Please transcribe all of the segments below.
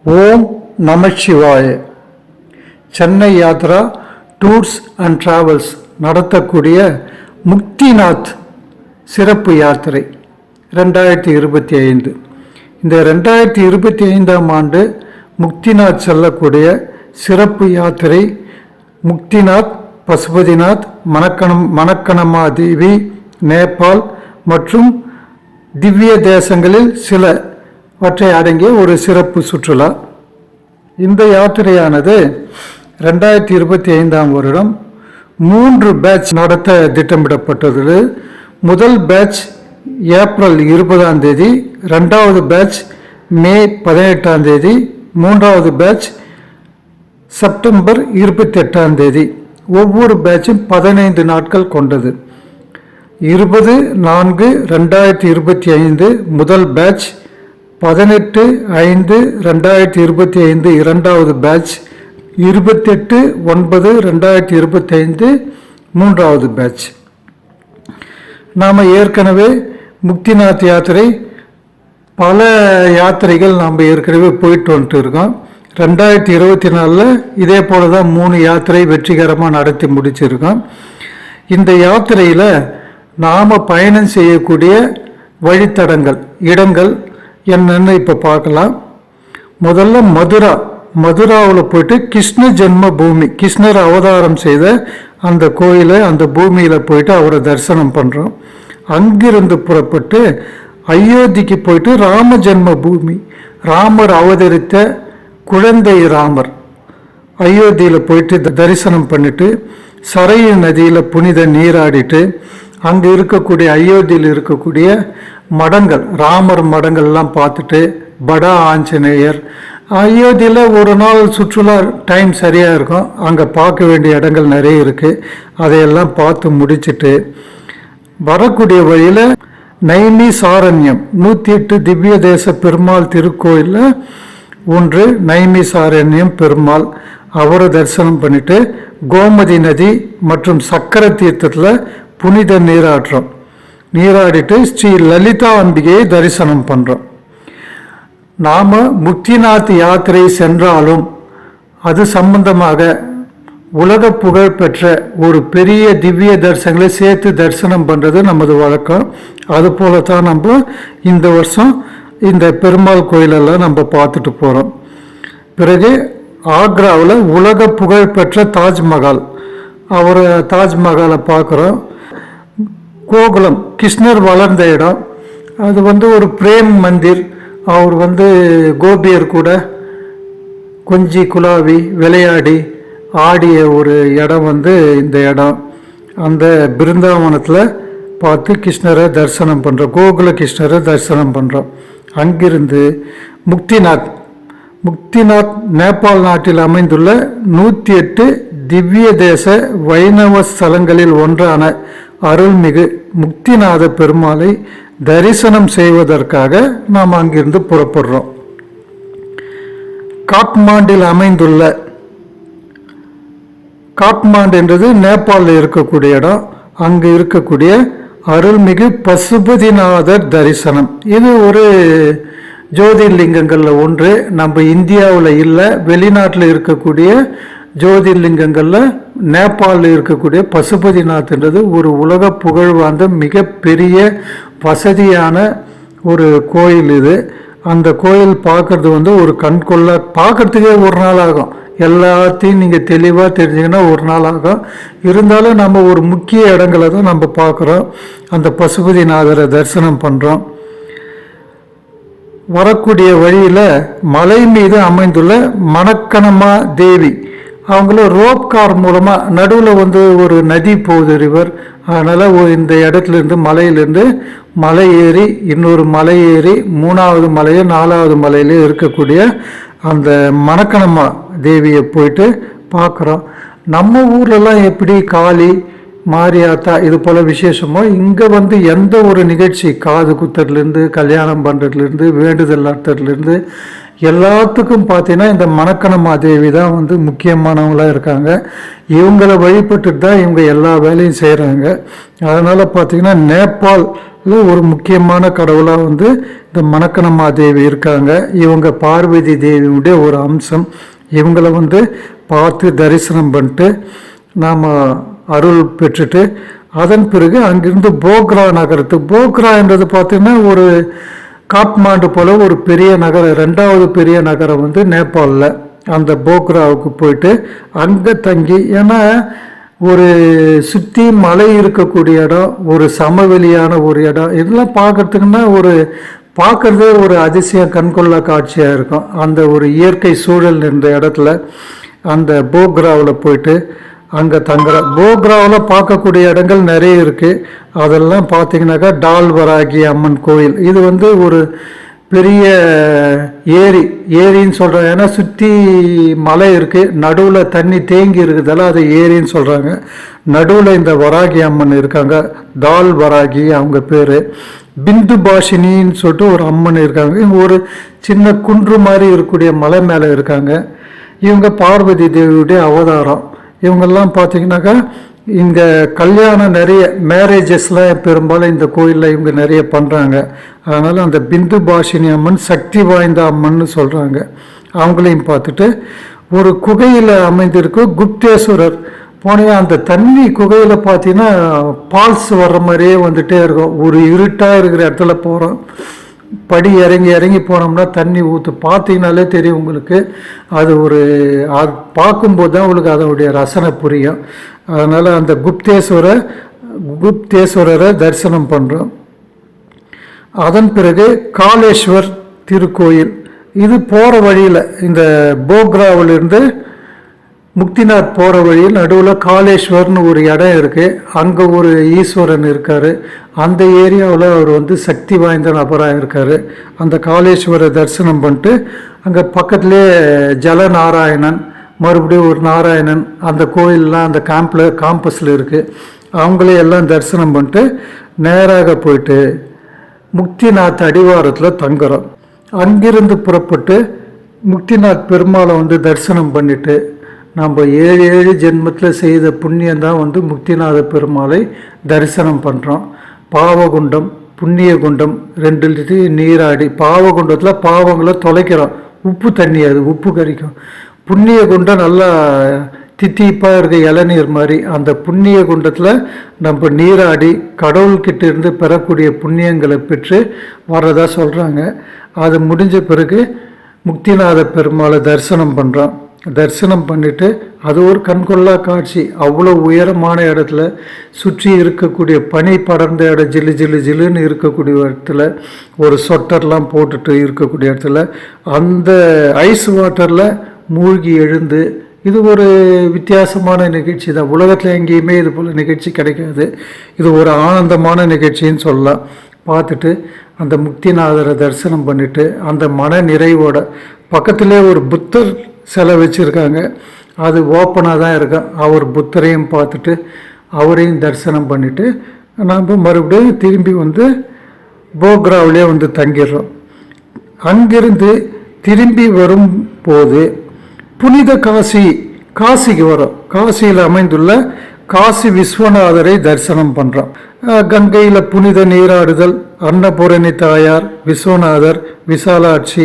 ஓம் நமசிவாய. Chennai Yatra tours and travels நடத்தக்கூடிய முக்திநாத் சிறப்பு யாத்திரை 2025. இந்த 2025ஆம் ஆண்டு முக்திநாத் செல்லக்கூடிய சிறப்பு யாத்திரை முக்திநாத், பசுபதிநாத், மணக்கணமா தேவி, நேபாள் மற்றும் திவ்ய தேசங்களில் சிலவற்றை அடங்கிய ஒரு சிறப்பு சுற்றுலா. இந்த யாத்திரையானது 2025ஆம் வருடம் 3 பேட்ச் நடத்த திட்டமிடப்பட்டது. முதல் பேட்ச் ஏப்ரல் 20ஆம் தேதி, 2வது பேட்ச் மே 18ஆம் தேதி, 3வது பேட்ச் செப்டம்பர் 28ஆம் தேதி. ஒவ்வொரு பேட்சும் 15 நாட்கள் கொண்டது. 20/4/2025 முதல் பேட்ச், 18/5/2025 இரண்டாவது பேட்ச், 28/9/2025 மூன்றாவது பேட்ச். நாம் ஏற்கனவே முக்திநாத் யாத்திரை பல யாத்திரைகள் நாம் ஏற்கனவே போயிட்டு வந்துட்டு இருக்கோம். 2024 இதே போல தான் 3 யாத்திரை வெற்றிகரமாக நடத்தி முடிச்சிருக்கோம். இந்த யாத்திரையில் நாம் பயணம் செய்யக்கூடிய வழித்தடங்கள், இடங்கள் என்னன்னு இப்போ பார்க்கலாம். முதல்ல மதுராவில் போயிட்டு கிருஷ்ண ஜென்ம பூமி, கிருஷ்ணர் அவதாரம் செய்த அந்த கோயிலை, அந்த பூமியில் போயிட்டு அவரை தரிசனம் பண்ணுறோம். அங்கிருந்து புறப்பட்டு அயோத்திக்கு போயிட்டு ராம ஜென்ம பூமி, ராமர் அவதரித்த குழந்தை ராமர் அயோத்தியில் போயிட்டு தரிசனம் பண்ணிட்டு சரையு நதியில் புனித நீராடிட்டு அங்கே இருக்கக்கூடிய அயோத்தியில் இருக்கக்கூடிய மடங்கள், ராமர் மடங்கள்லாம் பார்த்துட்டு படா ஆஞ்சநேயர், அயோத்தியில் ஒரு நாள் சுற்றுலா டைம் சரியாக இருக்கும். அங்கே பார்க்க வேண்டிய இடங்கள் நிறைய இருக்குது. அதையெல்லாம் பார்த்து முடிச்சுட்டு வரக்கூடிய வழியில் நைமி சாரண்யம் 108 திவ்ய தேச பெருமாள் திருக்கோயிலில் ஒன்று நைமி சாரண்யம் பெருமாள், அவரை தரிசனம் பண்ணிட்டு கோமதி நதி மற்றும் சக்கர தீர்த்தத்தில் புனித நீராடிட்டு ஸ்ரீ லலிதா அம்பிகையை தரிசனம் பண்ணுறோம். நாம் முக்திநாத் யாத்திரை சென்றாலும் அது சம்பந்தமாக உலக புகழ் பெற்ற ஒரு பெரிய திவ்ய தரிசனங்களை சேர்த்து தரிசனம் பண்ணுறது நமது வழக்கம். அதுபோல தான் நம்ம இந்த வருஷம் இந்த பெருமாள் கோயிலெல்லாம் நம்ம பார்த்துட்டு போகிறோம். பிறகு ஆக்ராவில் உலக புகழ் பெற்ற தாஜ்மஹால், தாஜ்மஹாலை பார்க்குறோம். கோகுலம், கிருஷ்ணர் வளர்ந்த இடம், அது ஒரு பிரேம் மந்திர். அவர் கோபியர் கூட கொஞ்சி குலாவி விளையாடி ஆடிய ஒரு இடம் இந்த இடம். அந்த பிருந்தாவனத்தில் பார்த்து கிருஷ்ணரை தரிசனம் பண்ணுறோம், கோகுல கிருஷ்ணரை தரிசனம் பண்ணுறோம். அங்கிருந்து முக்திநாத் நேபாள் நாட்டில் அமைந்துள்ள 108 திவ்ய தேச வைணவ ஸ்தலங்களில் ஒன்றான அருள்மிகு முக்திநாத பெருமாளை தரிசனம் செய்வதற்காக நாம் அங்கிருந்து புறப்படுறோம். காட்மாண்டில் அமைந்துள்ள, காட்மாண்டு என்றது நேபாளில் இருக்கக்கூடிய இடம். அங்கு இருக்கக்கூடிய அருள்மிகு பசுபதிநாதர் தரிசனம், இது ஒரு ஜோதிர்லிங்கங்களில் ஒன்று. நம்ம இந்தியாவில் இல்லை, வெளிநாட்டில் இருக்கக்கூடிய ஜோதிர்லிங்கங்களில் நேபாளில் இருக்கக்கூடிய பசுபதிநாத்ன்றது ஒரு உலக புகழ் வாய்ந்த மிகப்பெரிய வசதியான ஒரு கோயில். இது அந்த கோயில் பார்க்கறது ஒரு கண்கொள்ள, பார்க்கறதுக்கே ஒரு நாள் ஆகும். எல்லாத்தையும் நீங்கள் தெளிவாக தெரிஞ்சிங்கன்னா ஒரு நாள் ஆகும். இருந்தாலும் நம்ம ஒரு முக்கிய இடங்களை தான் நம்ம பார்க்குறோம். அந்த பசுபதிநாதரை தரிசனம் பண்ணுறோம். வரக்கூடிய வழியில் மலை மீது அமைந்துள்ள மணக்கணமா தேவி, அவங்கள ரோப் கார் மூலமாக நடுவில் ஒரு நதி போகுது, ரிவர். அதனால் இந்த இடத்துலேருந்து மலையிலேருந்து மலை ஏறி இன்னொரு மலை ஏறி 3வது மலையோ 4வது மலையிலே இருக்கக்கூடிய அந்த மணக்கணமா தேவியை போயிட்டு பார்க்குறோம். நம்ம ஊர்லலாம் எப்படி காளி, மாரியாத்தா இது போல் விசேஷமோ, இங்கே எந்த ஒரு நிகழ்ச்சி, காது குத்துறதுலேருந்து கல்யாணம் பண்ணுறதுலேருந்து வேண்டுதல் நடத்துறதுலேருந்து எல்லாத்துக்கும் பார்த்தீங்கன்னா இந்த மணக்கணமா தேவி தான் முக்கியமானவங்களாக இருக்காங்க. இவங்களை வழிபட்டுட்டு தான் இவங்க எல்லா வேலையும் செய்கிறாங்க. அதனால் பார்த்திங்கன்னா நேபாள் ஒரு முக்கியமான கடவுளாக வந்து இந்த மணக்கணமா தேவி இருக்காங்க. இவங்க பார்வதி தேவியுடைய ஒரு அம்சம். இவங்களை வந்து பார்த்து தரிசனம் பண்ணிட்டு நாம் அருள் பெற்றுட்டு அதன் பிறகு அங்கிருந்து போக்ரா நகரத்துக்கு, போக்ரான்றது பார்த்திங்கன்னா ஒரு காட்மாண்டு போல் ஒரு பெரிய நகரம், 2வது பெரிய நகரம் வந்து நேபாளில். அந்த போக்ராவுக்கு போயிட்டு அங்கே தங்கி, ஏன்னா ஒரு சுற்றி மலை இருக்கக்கூடிய இடம், ஒரு சமவெளியான ஒரு இடம், இதெல்லாம் பார்க்கறதுக்குன்னா பார்க்குறதே ஒரு அதிசயம், கண்கொள்ளா காட்சியாக இருக்கும். அந்த ஒரு இயற்கை சூழல் இருந்த இடத்துல அந்த போக்ராவில் போயிட்டு அங்கே தங்குற. போக்ராவில் பார்க்கக்கூடிய இடங்கள் நிறைய இருக்குது. அதெல்லாம் பார்த்தீங்கன்னாக்கா டால்வராகி அம்மன் கோயில், இது வந்து ஒரு பெரிய ஏரின்னு சொல்கிறாங்க. ஏன்னா சுற்றி மலை இருக்குது, நடுவில் தண்ணி தேங்கி இருக்குதால அதை ஏரின்னு சொல்கிறாங்க. நடுவில் இந்த வராகி அம்மன் இருக்காங்க, தால் வராகி அவங்க பேர். பிந்து பாஷினின்னு சொல்லிட்டு ஒரு அம்மன் இருக்காங்க. இவங்க ஒரு சின்ன குன்று மாதிரி இருக்கக்கூடிய மலை மேலே இருக்காங்க. இவங்க பார்வதி தேவியுடைய அவதாரம். இவங்கெல்லாம் பார்த்தீங்கன்னாக்கா இங்கே கல்யாணம் நிறைய மேரேஜஸ்லாம் பெரும்பாலும் இந்த கோயிலில் இவங்க நிறைய பண்ணுறாங்க. அதனால் அந்த பிந்து பாஷினி அம்மன் சக்தி வாய்ந்த அம்மன்னு சொல்கிறாங்க. அவங்களையும் பார்த்துட்டு ஒரு குகையில் அமைந்திருக்கும் குப்தேஸ்வரர் போனேன். அந்த தண்ணி குகையில் பார்த்தீங்கன்னா பால்ஸ் வர்ற மாதிரியே வந்துகிட்டே இருக்கும். ஒரு இருட்டாக இருக்கிற இடத்துல போகிறோம், படி இறங்கி போனோம்னா தண்ணி ஊற்று, பார்த்தீங்கனாலே தெரியும் உங்களுக்கு. அது பார்க்கும்போது தான் உங்களுக்கு அதனுடைய ரசனை புரியும். அதனால் அந்த குப்தேஸ்வரரை தரிசனம் பண்ணுறோம். அதன் பிறகு காலேஸ்வர் திருக்கோயில், இது போகிற வழியில் இந்த போக்ராவிலிருந்து முக்திநாத் போகிற வழியில் நடுவில் காலேஸ்வர்னு ஒரு இடம் இருக்குது. அங்கே ஒரு ஈஸ்வரன் இருக்கார். அந்த ஏரியாவில் அவர் வந்து சக்தி வாய்ந்த நபராக இருக்கார். அந்த காலேஸ்வரை தரிசனம் பண்ணிட்டு அங்கே பக்கத்துலேயே ஜலநாராயணன், மறுபடியும் ஒரு நாராயணன், அந்த கோயிலெலாம் அந்த காம்பஸில் இருக்குது. அவங்களே எல்லாம் தரிசனம் பண்ணிட்டு நேராக போயிட்டு முக்திநாத் அடிவாரத்தில் தங்குறோம். அங்கிருந்து புறப்பட்டு முக்திநாத் பெருமாளை வந்து தரிசனம் பண்ணிவிட்டு நம்ம 7 ஜென்மத்தில் செய்த புண்ணியந்தான் வந்து முக்திநாத பெருமாளை தரிசனம் பண்ணுறோம். பாவகுண்டம் புண்ணியகுண்டம் 2 நீராடி, பாவகுண்டத்தில் பாவங்களை தொலைக்கிறோம், உப்பு தண்ணி, அது உப்பு கறிக்கும். புண்ணியகுண்டம் நல்லா தித்திப்பாக இருக்க இளநீர் மாதிரி. அந்த புண்ணிய குண்டத்தில் நம்ம நீராடி கடவுள்கிட்ட இருந்து பெறக்கூடிய புண்ணியங்களை பெற்று வர்றதா சொல்கிறாங்க. அது முடிஞ்ச பிறகு முக்திநாத பெருமாளை தரிசனம் பண்ணுறோம். தரிசனம் பண்ணிவிட்டு அது ஒரு கண்கொள்ளா காட்சி. அவ்வளோ உயரமான இடத்துல சுற்றி இருக்கக்கூடிய பனி படர்ந்த இடம், ஜில்லுன்னு இருக்கக்கூடிய இடத்துல ஒரு சொட்டர்லாம் போட்டுட்டு இருக்கக்கூடிய இடத்துல அந்த ஐஸ் வாட்டரில் மூழ்கி எழுந்து, இது ஒரு வித்தியாசமான நிகழ்ச்சி தான். உலகத்தில் எங்கேயுமே இது போல் நிகழ்ச்சி கிடைக்காது. இது ஒரு ஆனந்தமான நிகழ்ச்சின்னு சொல்லலாம். பார்த்துட்டு அந்த முக்திநாதரை தரிசனம் பண்ணிவிட்டு அந்த மன நிறைவோட பக்கத்துலேயே ஒரு புத்தர் சிலை வச்சுருக்காங்க. அது ஓப்பனாக தான் இருக்கும். அவர் புத்தரையும் பார்த்துட்டு அவரையும் தரிசனம் பண்ணிவிட்டு நாம் மறுபடியும் திரும்பி வந்து போக்ராவிலே வந்து தங்கிடுறோம். அங்கிருந்து திரும்பி வரும்போது புனித காசிக்கு வரும். காசியில் அமைந்துள்ள காசி விஸ்வநாதரை தரிசனம் பண்ணுறோம். கங்கையில் புனித நீராடுதல், அன்னபூரணி தாயார், விஸ்வநாதர், விசாலாட்சி,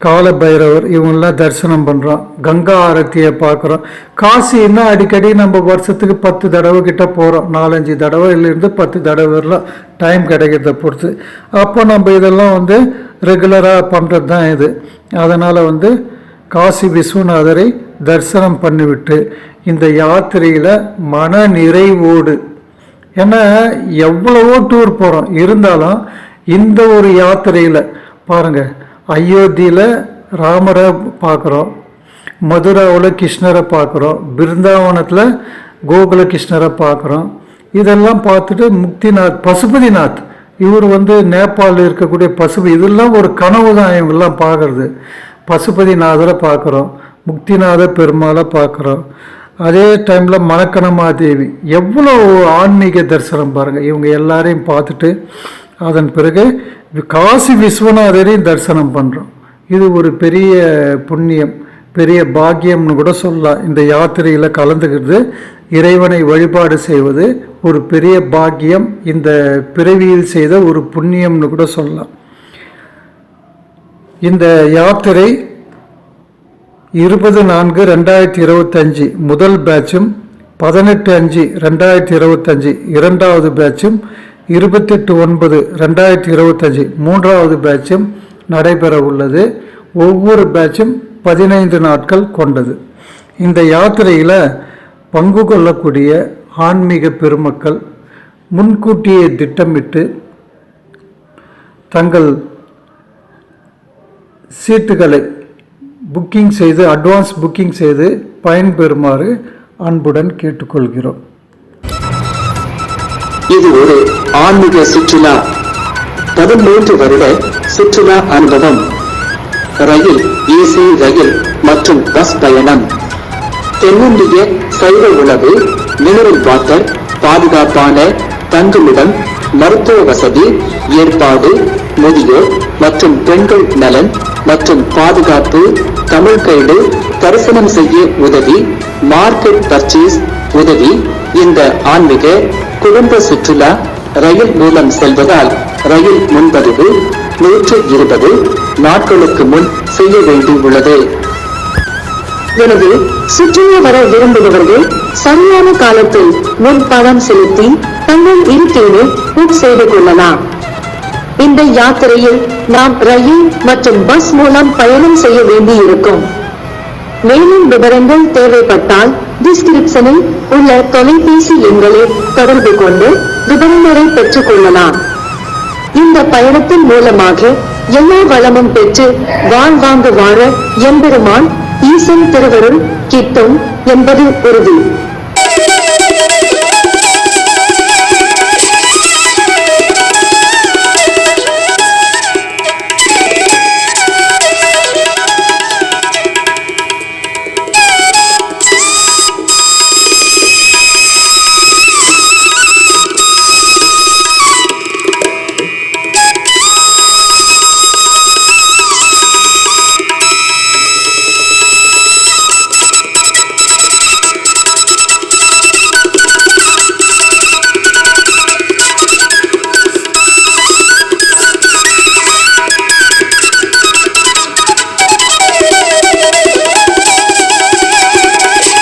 காலபைரவர், இவங்கெல்லாம் தரிசனம் பண்ணுறோம். கங்கா ஆரத்தியை பார்க்குறோம். காசின்னா அடிக்கடி நம்ம வருஷத்துக்கு 10 தடவை கிட்ட போகிறோம். 4-5 தடவைலேருந்து 10 தடவைலாம் டைம் கிடைக்கிறத பொறுத்து. அப்போ நம்ம இதெல்லாம் வந்து ரெகுலராக பண்ணுறது தான் இது. அதனால் வந்து காசி விஸ்வநாதரை தரிசனம் பண்ணிவிட்டு இந்த யாத்திரையில் மன நிறைவோடு, ஏன்னா எவ்வளவோ டூர் போகிறோம், இருந்தாலும் இந்த ஒரு யாத்திரையில் பாருங்கள், அயோத்தியில் ராமரை பார்க்குறோம், மதுராவில் கிருஷ்ணரை பார்க்குறோம், பிருந்தாவனத்தில் கோகுல கிருஷ்ணரை பார்க்குறோம். இதெல்லாம் பார்த்துட்டு முக்திநாத், பசுபதிநாத், இவர் வந்து நேபாளில் இருக்கக்கூடிய இதெல்லாம் ஒரு கனவு தான் இவங்கெல்லாம் பார்க்குறது. பசுபதிநாதரை பார்க்குறோம், முக்திநாத பெருமாளை பார்க்குறோம். அதே டைமில் மணக்கணமா தேவி, எவ்வளோ ஆன்மீக தரிசனம் பாருங்கள். இவங்க எல்லாரையும் பார்த்துட்டு அதன் பிறகு காசி விஸ்வநாதரையும் தரிசனம் பண்ணுறோம். இது ஒரு பெரிய புண்ணியம், பெரிய பாக்கியம்னு கூட சொல்லலாம். இந்த யாத்திரையில் கலந்துக்கிறது இறைவனை வழிபாடு செய்வது ஒரு பெரிய பாக்கியம், இந்த பிறவியில் செய்த ஒரு புண்ணியம்னு கூட சொல்லலாம். இந்த யாத்திரை 20/4/2025 முதல் பேட்சும், 18/5/2025 இரண்டாவது பேட்சும், 28/9/2025 மூன்றாவது பேட்சும் நடைபெற உள்ளது. ஒவ்வொரு பேட்சும் 15 நாட்கள் கொண்டது. இந்த யாத்திரையில் பங்கு கொள்ளக்கூடிய ஆன்மீக பெருமக்கள் முன்கூட்டியே திட்டமிட்டு தங்கள் சீட்டுகளை புக்கிங் செய்து, அட்வான்ஸ் புக்கிங் செய்து பயன்பெறுமாறு அன்புடன் கேட்டுக்கொள்கிறோம். இது ஒரு ஆன்மீக சுற்றுலா. 13 வருட சுற்றுலா அனுபவம். ரயில், ஏசி ரயில் மற்றும் பஸ் பயணம். தென்னிந்திய சைவ உணவு, மினரல் வாட்டர், பாதுகாப்பான தங்குமிடம், மருத்துவ வசதி ஏற்பாடு, முதியோர் மற்றும் பெண்கள் நலன் மற்றும் பாதுகாப்பு, தமிழ் கைடு, தரிசனம் செய்ய உதவி, மார்க்கெட் பர்ச்சேஸ் உதவி. இந்த ஆன்மீக குடும்ப சுற்றுலா ரயில் மூலம் செல்வதால் ரயில் முன்பதிவு 120 நாட்களுக்கு முன் செய்ய வேண்டியுள்ளது. எனவே சுற்றுலா வர விரும்புபவர்கள் சரியான காலத்தில் முன் பணம் செலுத்தி தங்கள் இருக்கையை புக் செய்து கொள்ளலாம். இந்த யாத்திரையில் நாம் ரயில் மற்றும் பஸ் மூலம் பயணம் செய்ய வேண்டியிருக்கும். மேலும் விவரங்கள் தேவைப்பட்டால் டிஸ்கிரிப்ஷனில் உள்ள தொலைபேசி எண்களை தொடர்பு கொண்டு விவரங்களை பெற்றுக் கொள்ளலாம். இந்த பயணத்தின் மூலமாக எல்லா வளமும் பெற்று வாழ்வாங்கு வாழ எம்பெருமான் ஈசன் திருவருள் கிட்டும் என்பது உறுதி.